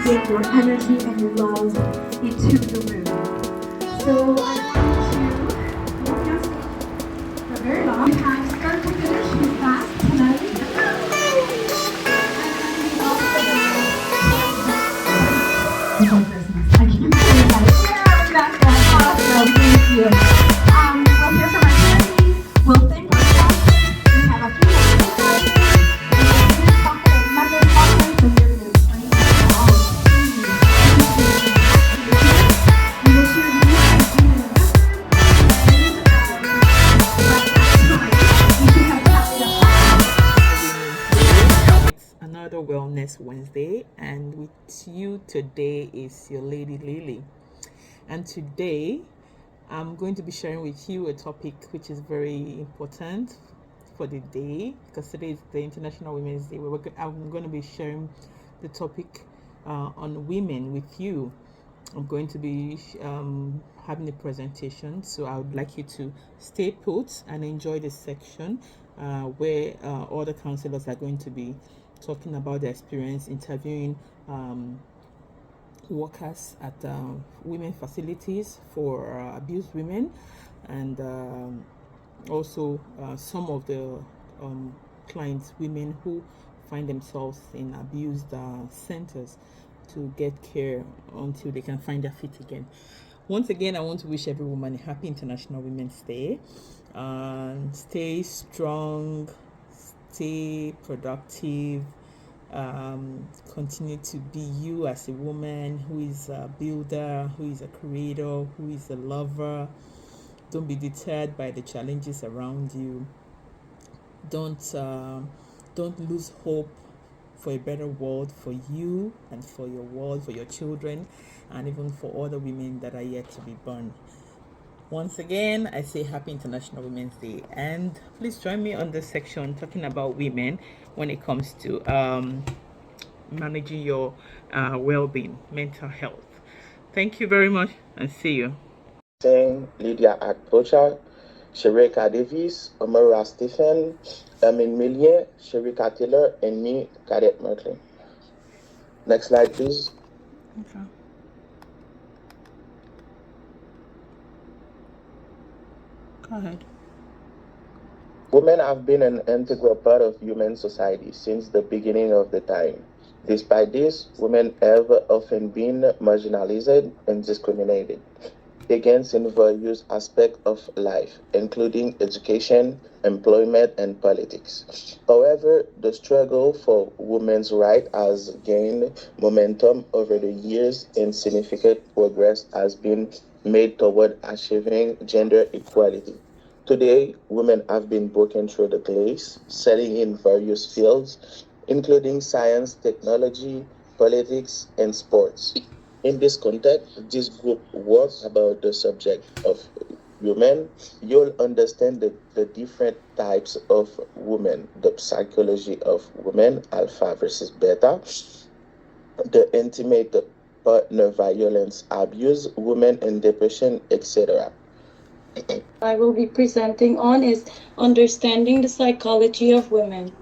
give your energy and your love into the room. So I want to walk you for very long. We have start to finish with that tonight. Before Christmas. I keep saying that. That's awesome. Thank you. We'll hear from our charities. We'll thank our sponsors. We have a few more sponsors. And we'll talk about member sponsors. So we're going to explain all of the we will share the music in the It's another Wellness Wednesday, and with you today is your lady Lily. And today I'm going to be sharing with you a topic which is very important for the day, because today is the International Women's Day. I'm going to be sharing the topic on women with you. I'm going to be having a presentation, so I would like you to stay put and enjoy this section where other counselors are going to be talking about their experience interviewing workers at women facilities for abused women, and also some of the clients, women who find themselves in abused centers, to get care until they can find their feet again. Once again, I want to wish every woman a happy International Women's Day. Stay strong, stay productive, continue to be you as a woman who is a builder, who is a creator, who is a lover. Don't be deterred by the challenges around you. Don't lose hope for a better world for you and for your world, for your children, and even for other women that are yet to be born. Once again, I say happy International Women's Day, and please join me on this section talking about women when it comes to managing your well-being, mental health. Thank you very much, and see you. Lydia Akpocha, Sherika Davis, Omara Stephen, Amin Millier, Sherika Taylor, and me, Cadet Merkley. Next slide, please. Okay. Go ahead. Women have been an integral part of human society since the beginning of the time. Despite this, women have often been marginalized and discriminated against in various aspects of life, including education, employment, and politics. However, the struggle for women's rights has gained momentum over the years, and significant progress has been made toward achieving gender equality. Today, women have been broken through the glass, selling in various fields, including science, technology, politics, and sports. In this context, this group works about the subject of women. You'll understand the different types of women, the psychology of women, alpha versus beta, the intimate partner violence, abuse, women in depression, etc. I will be presenting on is understanding the psychology of women.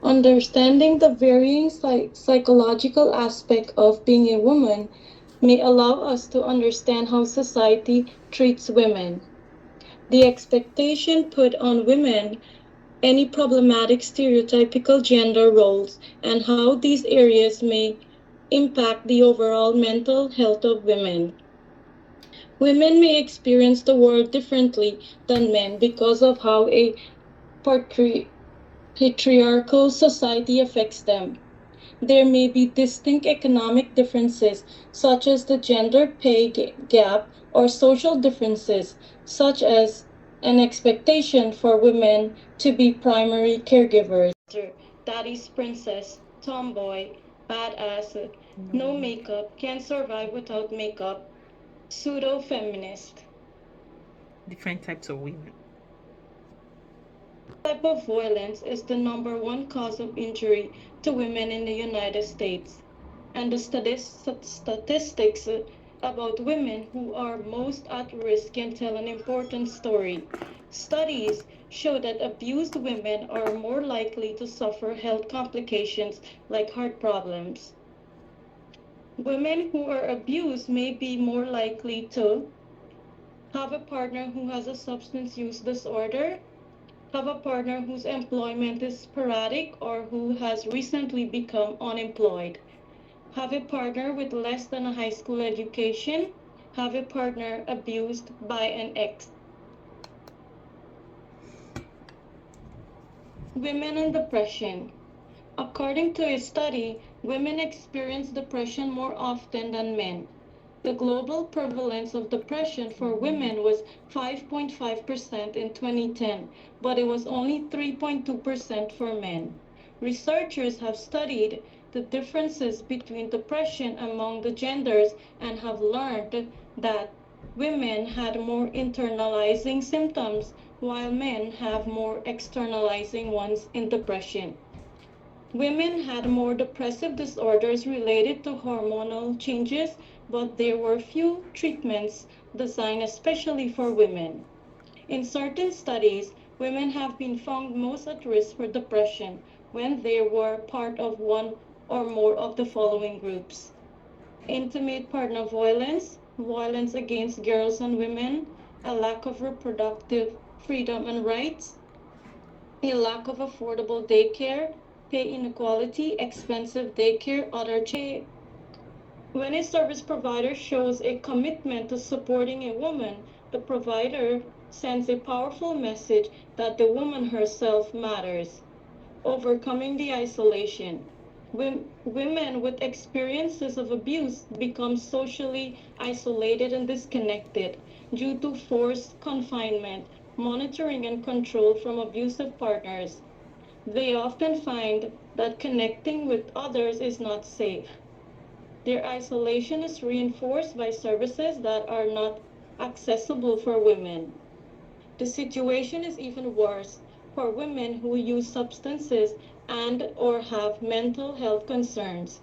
Understanding the varying psychological aspect of being a woman may allow us to understand how society treats women, the expectation put on women, any problematic stereotypical gender roles, and how these areas may impact the overall mental health of women. Women may experience the world differently than men because of how a patriarchal society affects them. There may be distinct economic differences, such as the gender pay gap, or social differences, such as an expectation for women to be primary caregivers. Daddy's princess, tomboy, badass, no makeup, can't survive without makeup, pseudo-feminist. Different types of women. Type of violence is the number one cause of injury to women in the United States. And the statistics about women who are most at risk can tell an important story. Studies show that abused women are more likely to suffer health complications like heart problems. Women who are abused may be more likely to have a partner who has a substance use disorder, have a partner whose employment is sporadic or who has recently become unemployed, have a partner with less than a high school education, have a partner abused by an ex. Women and depression. According to a study, women experience depression more often than men. The global prevalence of depression for women was 5.5% in 2010, but it was only 3.2% for men. Researchers have studied the differences between depression among the genders and have learned that women had more internalizing symptoms while men have more externalizing ones in depression. Women had more depressive disorders related to hormonal changes, but there were few treatments designed especially for women. In certain studies, women have been found most at risk for depression when they were part of one or more of the following groups: intimate partner violence, violence against girls and women, a lack of reproductive freedom and rights, a lack of affordable daycare, pay inequality, expensive daycare, other when a service provider shows a commitment to supporting a woman, the provider sends a powerful message that the woman herself matters. Overcoming the isolation. Women with experiences of abuse become socially isolated and disconnected due to forced confinement, monitoring, and control from abusive partners. They often find that connecting with others is not safe. Their isolation is reinforced by services that are not accessible for women. The situation is even worse for women who use substances and or have mental health concerns.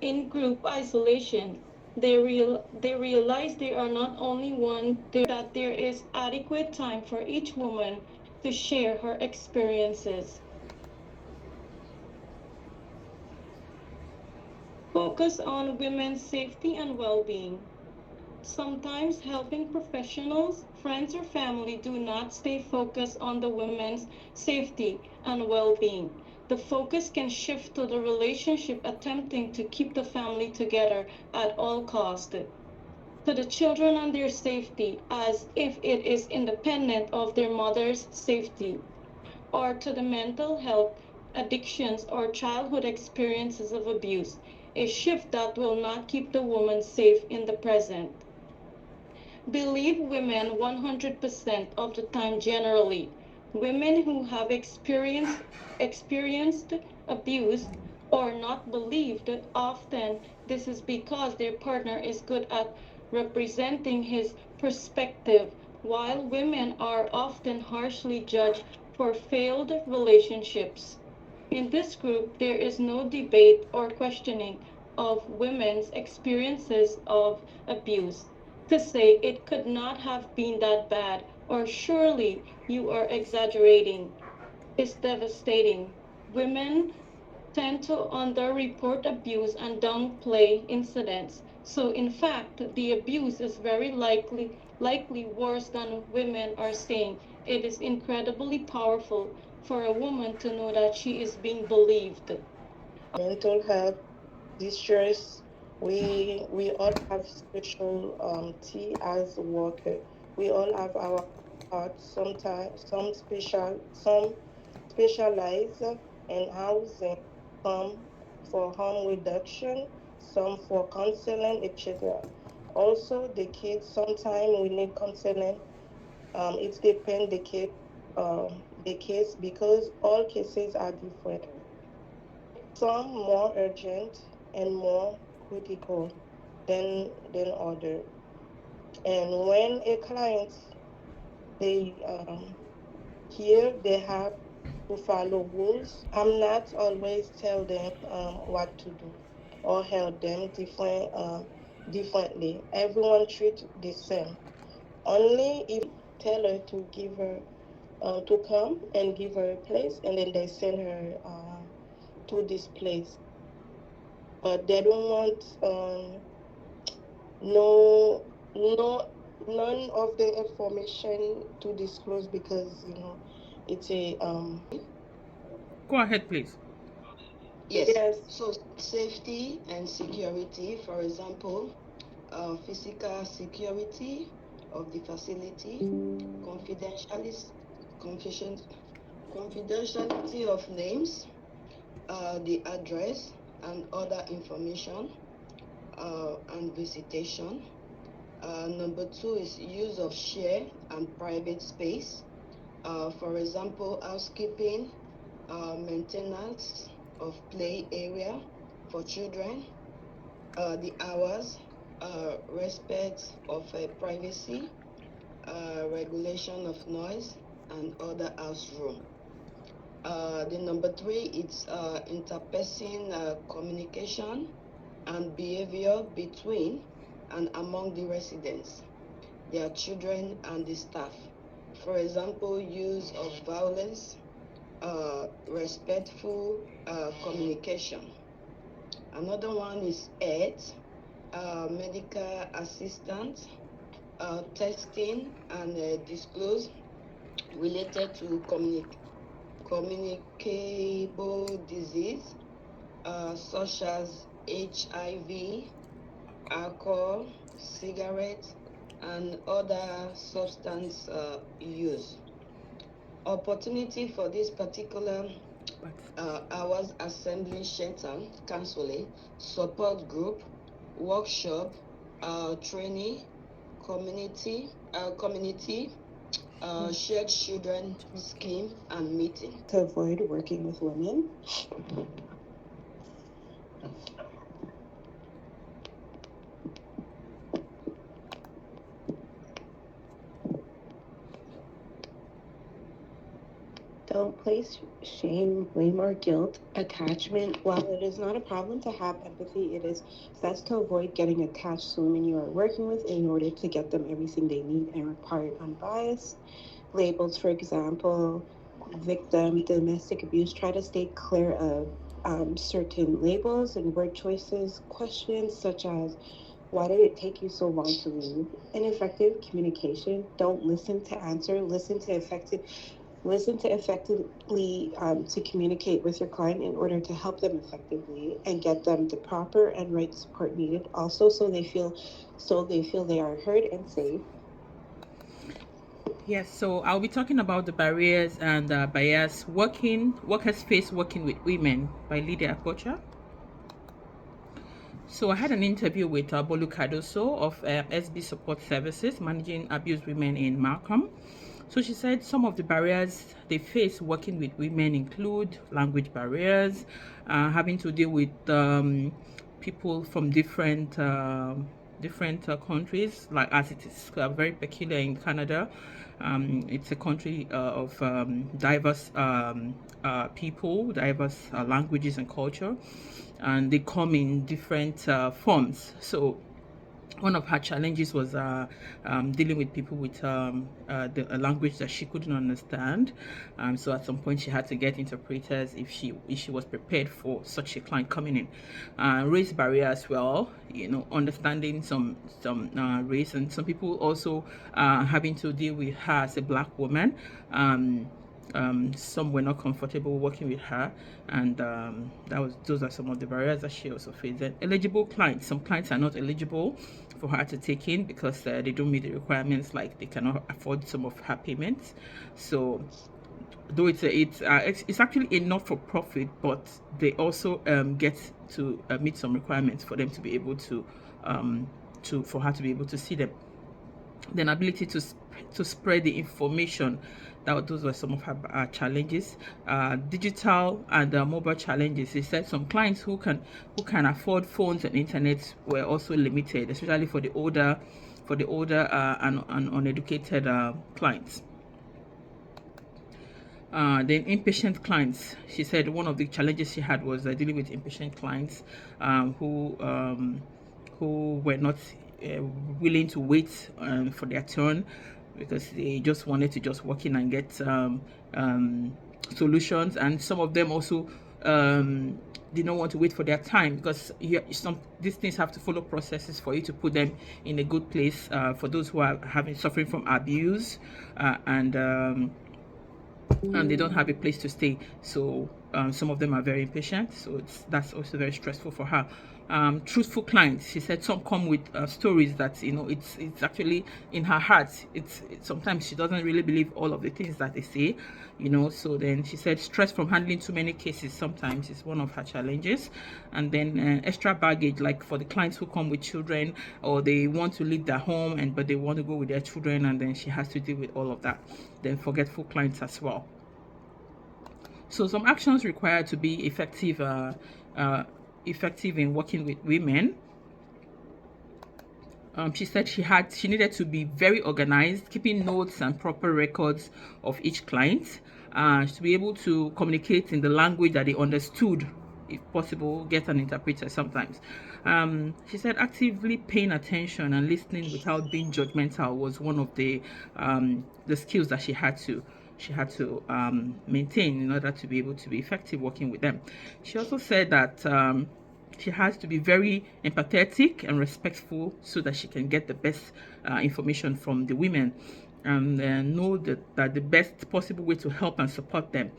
In group isolation, they realize they are not only one, that there is adequate time for each woman to share her experiences. Focus on women's safety and well-being. Sometimes helping professionals, friends, or family do not stay focused on the women's safety and well being. The focus can shift to the relationship, attempting to keep the family together at all costs, to the children and their safety as if it is independent of their mother's safety, or to the mental health, addictions, or childhood experiences of abuse, a shift that will not keep the woman safe in the present. Believe women 100% of the time generally. Women who have experienced abuse or not believed often this is because their partner is good at representing his perspective, while women are often harshly judged for failed relationships. In this group, there is no debate or questioning of women's experiences of abuse. To say it could not have been that bad or surely you are exaggerating is devastating. Women tend to underreport abuse and downplay incidents. So in fact, the abuse is very likely worse than women are saying. It is incredibly powerful for a woman to know that she is being believed. Mental health, distress. We all have special T as a worker. We all have our part. Sometimes some specialize in housing, some for harm reduction, some for counseling, etc. Also, the kids sometimes we need counseling. It depends the case because all cases are different. Some more urgent and more critical than other. And when a client they here they have to follow rules. I'm not always tell them what to do or help them differently. Everyone treat the same. Only if tell her to give her to come and give her a place, and then they send her to this place. but they don't want no none of the information to disclose because it's a Go ahead, please. Yes. yes. So safety and security, for example, physical security of the facility, confidentiality of names, the address and other information, and visitation. Number 2 is use of share and private space. For example, housekeeping, maintenance of play area for children, the hours, respect of privacy, regulation of noise, and other house room. The number 3 is interperson communication and behavior between and among the residents, their children, and the staff. For example, use of violence, respectful communication. Another one is health, medical assistance, testing and disclose related to communicable disease, such as HIV, alcohol, cigarettes, and other substance use. Opportunity for this particular hours: assembly center, counseling, support group, workshop, training, community, shared children scheme, and meeting. To avoid working with women. Don't place shame, blame, or guilt attachment. While it is not a problem to have empathy, it is best to avoid getting attached to women you are working with in order to get them everything they need and require unbiased. Labels, for example, victim, domestic abuse, try to stay clear of certain labels and word choices. Questions such as, why did it take you so long to leave? Ineffective communication. Don't listen to answer. Listen to effectively to communicate with your client in order to help them effectively and get them the proper and right support needed. Also, so they feel they are heard and safe. Yes, so I'll be talking about the barriers and bias workers face working with women by Lydia Akocha. So I had an interview with Bolu Cardoso of SB Support Services, managing abused women in Markham. So she said some of the barriers they face working with women include language barriers, having to deal with people from different countries, like as it is very peculiar in Canada. It's a country of diverse people, diverse languages and culture, and they come in different forms. So one of her challenges was dealing with people with the language that she couldn't understand. So at some point she had to get interpreters if she was prepared for such a client coming in. Race barrier as well, understanding some race, and some people also having to deal with her as a Black woman. Some were not comfortable working with her, and those are some of the barriers that she also faced. And eligible clients, some clients are not eligible for her to take in because they don't meet the requirements, like they cannot afford some of her payments. So though it's actually a not-for-profit, but they also get to meet some requirements for them to be able to for her to be able to see them. Then ability to spread the information. Those were some of her challenges. Digital and mobile challenges. They said some clients who can afford phones and internet were also limited, especially for the older and uneducated clients. Then impatient clients. She said one of the challenges she had was dealing with impatient clients who were not willing to wait for their turn, because they just wanted to just walk in and get solutions. And some of them also did not want to wait for their time, because these things have to follow processes for you to put them in a good place. For those who are suffering from abuse, and they don't have a place to stay, so some of them are very impatient, so that's also very stressful for her. Truthful clients, she said, some come with stories that it's actually in her heart. It's sometimes she doesn't really believe all of the things that they say, so then she said stress from handling too many cases sometimes is one of her challenges. And then extra baggage, like for the clients who come with children, or they want to leave their home but they want to go with their children, and then she has to deal with all of that. Then forgetful clients as well. So some actions required to be effective in working with women. She said she needed to be very organized, keeping notes and proper records of each client, to be able to communicate in the language that they understood, if possible, get an interpreter sometimes. She said actively paying attention and listening without being judgmental was one of the skills that she had to maintain in order to be able to be effective working with them. She also said that she has to be very empathetic and respectful so that she can get the best information from the women, and know that the best possible way to help and support them.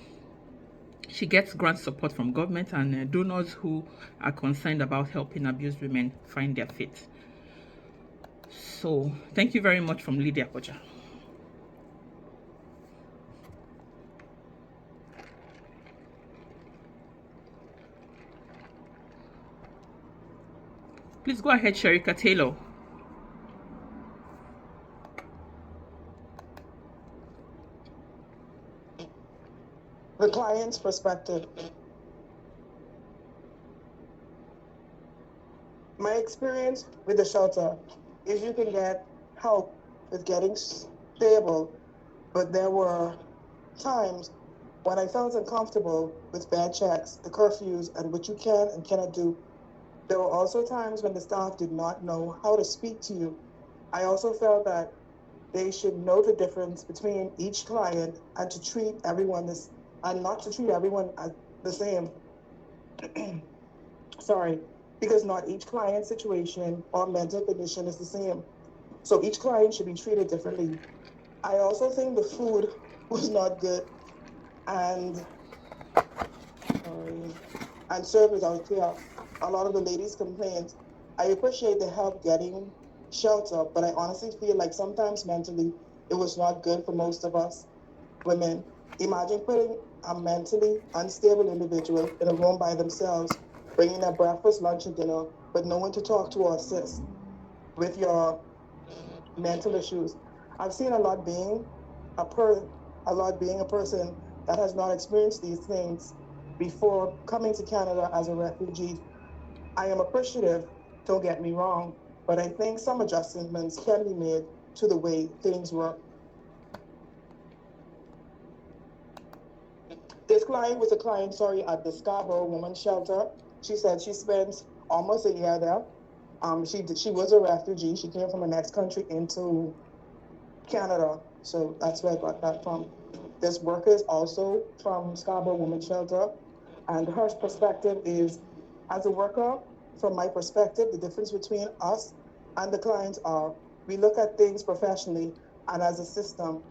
She gets grant support from government and donors who are concerned about helping abused women find their fit. So thank you very much from Lydia Poja. Please go ahead, Sherika Taylor. The client's perspective. My experience with the shelter is you can get help with getting stable, but there were times when I felt uncomfortable with bad checks, the curfews, and what you can and cannot do. There were also times when the staff did not know how to speak to you. I also felt that they should know the difference between each client and to treat everyone and not to treat everyone as the same. Sorry, because not each client situation or mental condition is the same. So each client should be treated differently. I also think the food was not good, and service out there. A lot of the ladies complained. I appreciate the help getting shelter, but I honestly feel like sometimes mentally it was not good for most of us women. Imagine putting a mentally unstable individual in a room by themselves, bringing their breakfast, lunch, and dinner, but no one to talk to or assist with your mental issues. I've seen a lot being a person that has not experienced these things before coming to Canada as a refugee. I am appreciative, don't get me wrong, but I think some adjustments can be made to the way things work. This client was a client, at the Scarborough Women's Shelter. She said she spent almost a year there. She was a refugee. She came from the next country into Canada, so that's where I got that from. This worker is also from Scarborough Women's Shelter, and her perspective is, as a worker, from my perspective, the difference between us and the clients are we look at things professionally and as a system,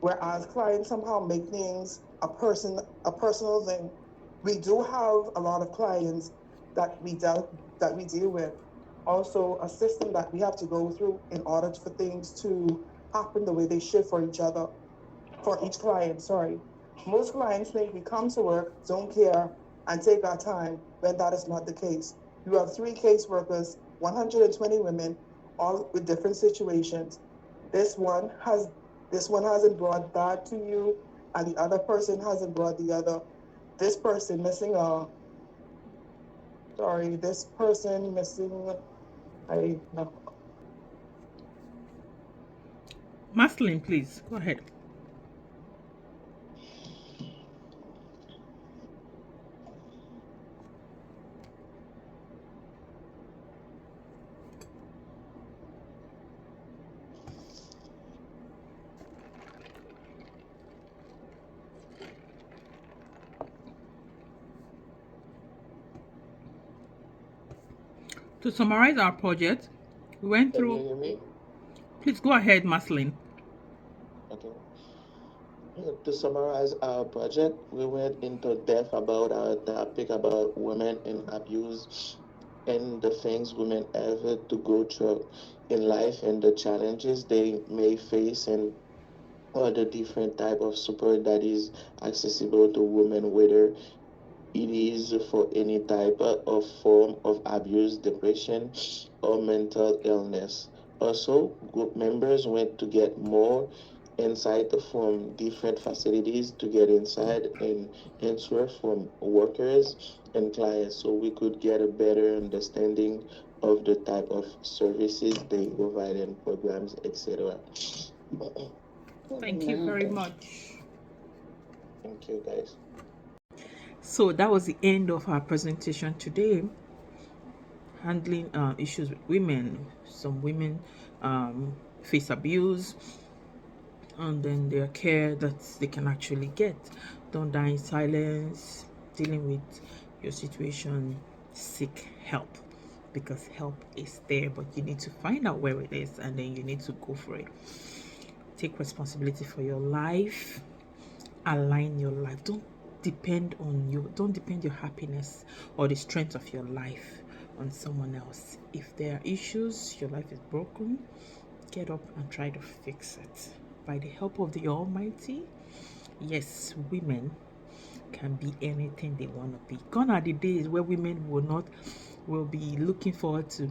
whereas clients somehow make things a personal thing. We do have a lot of clients that we deal with. Also, a system that we have to go through in order for things to happen the way they should for each other, for each client, sorry. Most clients think we come to work, don't care, and take our time, when that is not the case. You have 3 caseworkers, 120 women, all with different situations. This one hasn't brought that to you, and the other person hasn't brought the other. This person missing Maslin, please go ahead. To summarize our project, we went Can you through. hear me? Please go ahead, Maslin. Okay. To summarize our project, we went into depth about our topic about women and abuse and the things women have to go through in life and the challenges they may face and all the different type of support that is accessible to women, whether it is for any type of form of abuse, depression, or mental illness. Also, group members went to get more insight from different facilities to get inside and answer from workers and clients so we could get a better understanding of the type of services they provide and programs, etc. Thank you very much. Thank you, guys. So that was the end of our presentation today. Handling issues with women. Some women face abuse, and then their care that they can actually get. Don't die in silence. Dealing with your situation, seek help, because help is there, but you need to find out where it is and then you need to go for it. Take responsibility for your life. Align your life. Don't depend your happiness or the strength of your life on someone else. If there are issues, your life is broken, get up and try to fix it by the help of the Almighty. Yes, women can be anything they want to be. Gone are the days where women will be looking forward to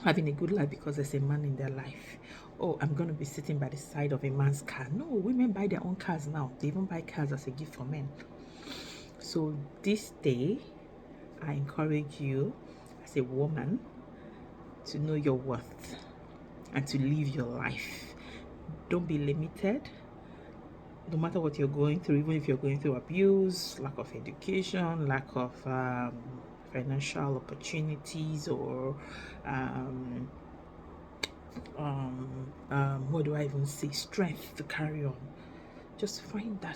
having a good life because there's a man in their life. Oh, I'm going to be sitting by the side of a man's car. No, women buy their own cars now. They even buy cars as a gift for men. So this day, I encourage you as a woman to know your worth and to live your life. Don't be limited. No matter what you're going through, even if you're going through abuse, lack of education, lack of financial opportunities, or what do I even say, strength to carry on. Just find the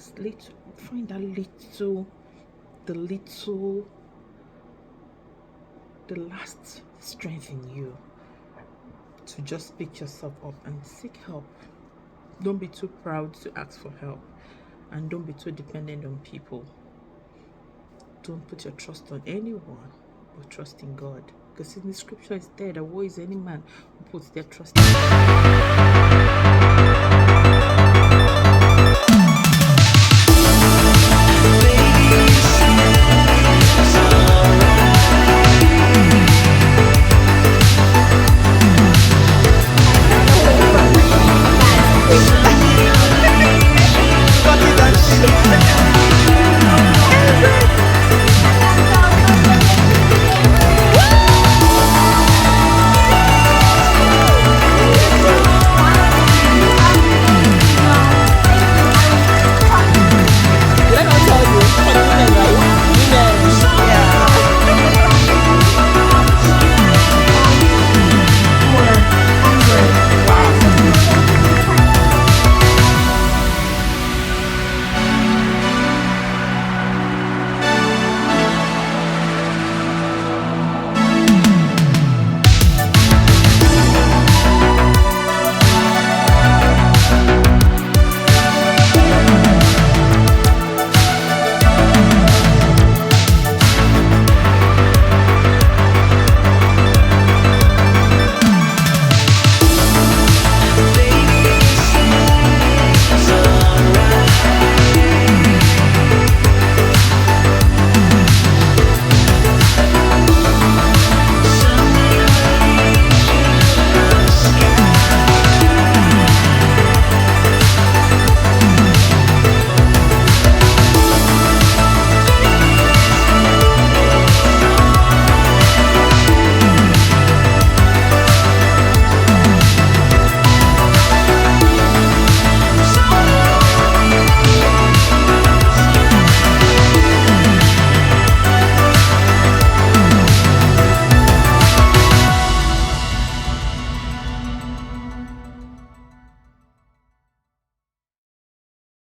last strength in you to just pick yourself up and seek help. Don't be too proud to ask for help, and don't be too dependent on people. Don't put your trust on anyone, but trust in God, because in the scripture it's there that woe is any man who puts their trust in God.